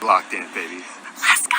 Locked in, baby. Let's go.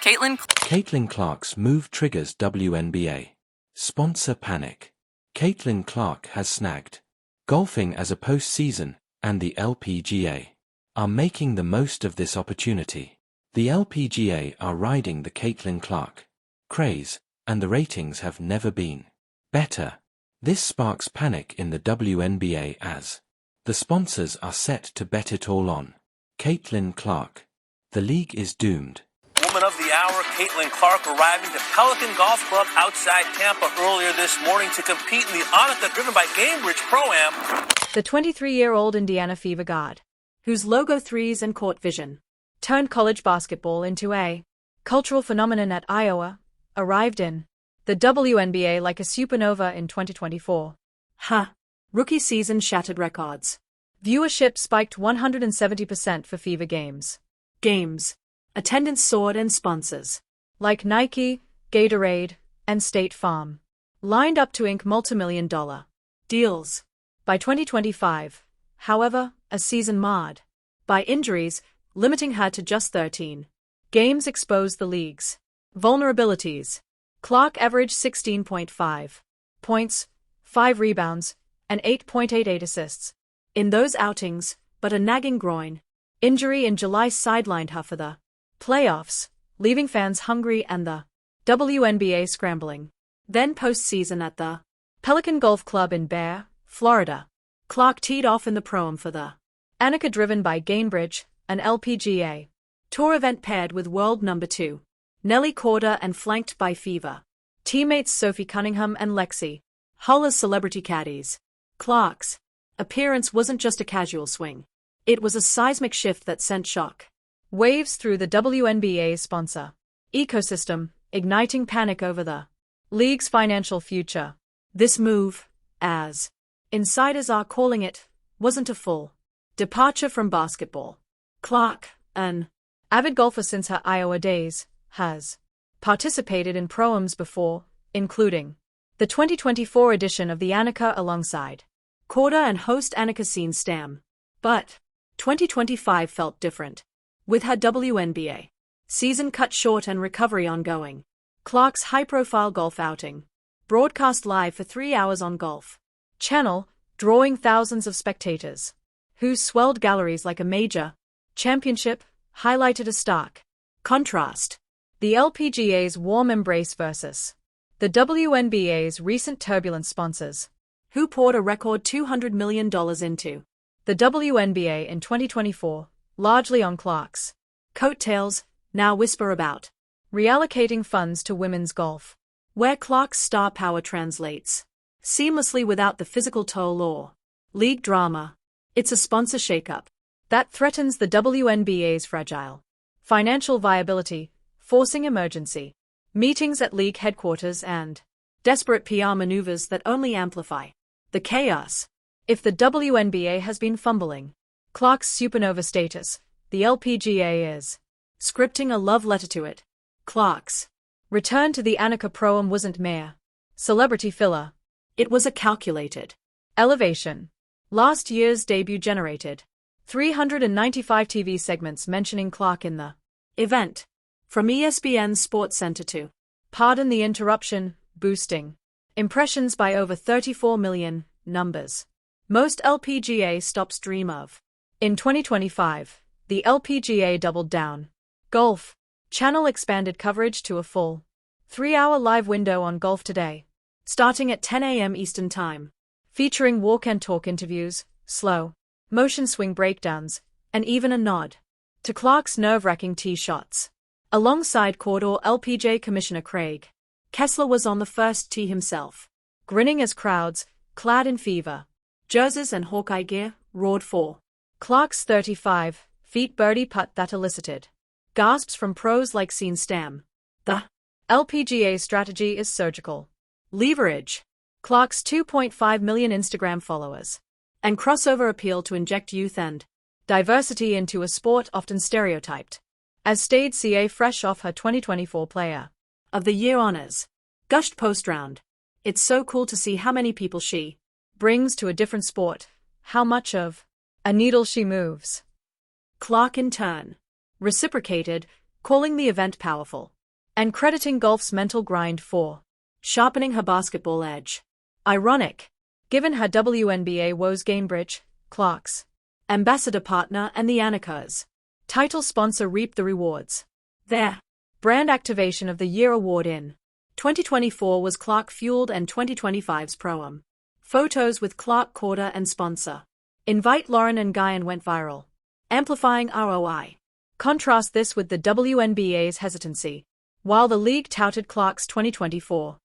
Caitlin Clark's move triggers WNBA. Sponsor panic. Caitlin Clark has snagged. Golfing as a postseason, and the LPGA are making the most of this opportunity. The LPGA are riding the Caitlin Clark craze, and the ratings have never been better. This sparks panic in the WNBA as the sponsors are set to bet it all on Caitlin Clark. The league is doomed. Woman of the hour, Caitlin Clark, arriving to Pelican Golf Club outside Tampa earlier this morning to compete in the Annika driven by Gamebridge Pro-Am. The 23-year-old Indiana Fever guard, whose logo threes and court vision turned college basketball into a cultural phenomenon at Iowa, arrived in the WNBA like a supernova in 2024. Rookie season shattered records. Viewership spiked 170% for Fever games. Attendance soared and sponsors like Nike, Gatorade, and State Farm lined up to ink multi-million-dollar deals. By 2025, however, a season marred by injuries, limiting her to just 13 games, exposed the league's vulnerabilities. Clark averaged 16.5 points, 5 rebounds, and 8.88 assists in those outings, but a nagging groin injury in July sidelined her for the playoffs, leaving fans hungry and the WNBA scrambling. Then postseason at the Pelican Golf Club in Bear, Florida. Clark teed off in the Pro-Am for the Annika driven by Gainbridge, an LPGA tour event paired with world number 2 Nelly Korda and flanked by Fever teammates Sophie Cunningham and Lexi Hull as celebrity caddies. Clark's appearance wasn't just a casual swing. It was a seismic shift that sent shock waves through the WNBA's sponsor ecosystem, igniting panic over the league's financial future. This move, as insiders are calling it, wasn't a full departure from basketball. Clark, an avid golfer since her Iowa days, has participated in Pro-Ams before, including the 2024 edition of the Annika alongside Korda and host Annika Stam. But 2025 felt different. With her WNBA season cut short and recovery ongoing, Clark's high-profile golf outing broadcast live for 3 hours on Golf Channel, drawing thousands of spectators, whose swelled galleries like a major championship highlighted a stark contrast. The LPGA's warm embrace versus the WNBA's recent turbulent sponsors, who poured a record $200 million into the WNBA in 2024, largely on Clark's coattails, now whisper about reallocating funds to women's golf, where Clark's star power translates seamlessly without the physical toll or league drama. It's a sponsor shakeup that threatens the WNBA's fragile financial viability, forcing emergency meetings at league headquarters and desperate PR maneuvers that only amplify the chaos. If the WNBA has been fumbling Clark's supernova status, the LPGA is scripting a love letter to it. Clark's return to the Annika Pro-Am wasn't mere celebrity filler. It was a calculated elevation. Last year's debut generated 395 TV segments mentioning Clark in the event, from ESPN's SportsCenter to, pardon the interruption, boosting impressions by over 34 million, numbers most LPGA stops dream of. In 2025, the LPGA doubled down. Golf Channel expanded coverage to a full 3-hour live window on Golf Today, starting at 10 a.m. Eastern Time, featuring walk and talk interviews, slow motion swing breakdowns, and even a nod to Clark's nerve-wracking tee shots. Alongside Korda, LPGA Commissioner Craig Kessler was on the first tee himself, grinning as crowds, clad in Fever jerseys and Hawkeye gear, roared for Clark's 35-feet birdie putt that elicited gasps from pros like Stam. The LPGA strategy is surgical. Leverage Clark's 2.5 million Instagram followers and crossover appeal to inject youth and diversity into a sport often stereotyped, as stayed CA fresh off her 2024 Player of the Year honors. Gushed post-round. It's so cool to see how many people she brings to a different sport, how much of a needle she moves. Clark in turn reciprocated, calling the event powerful, and crediting golf's mental grind for sharpening her basketball edge. Ironic, given her WNBA woes Gamebridge, Clark's ambassador partner and the Anika's title sponsor reaped the rewards. Their Brand Activation of the Year award in 2024 was Clark-fueled, and 2025's Pro-Am photos with Clark quarter and sponsor Invite Lauren and Guyan went viral, amplifying ROI. Contrast this with the WNBA's hesitancy. While the league touted Clark's 2024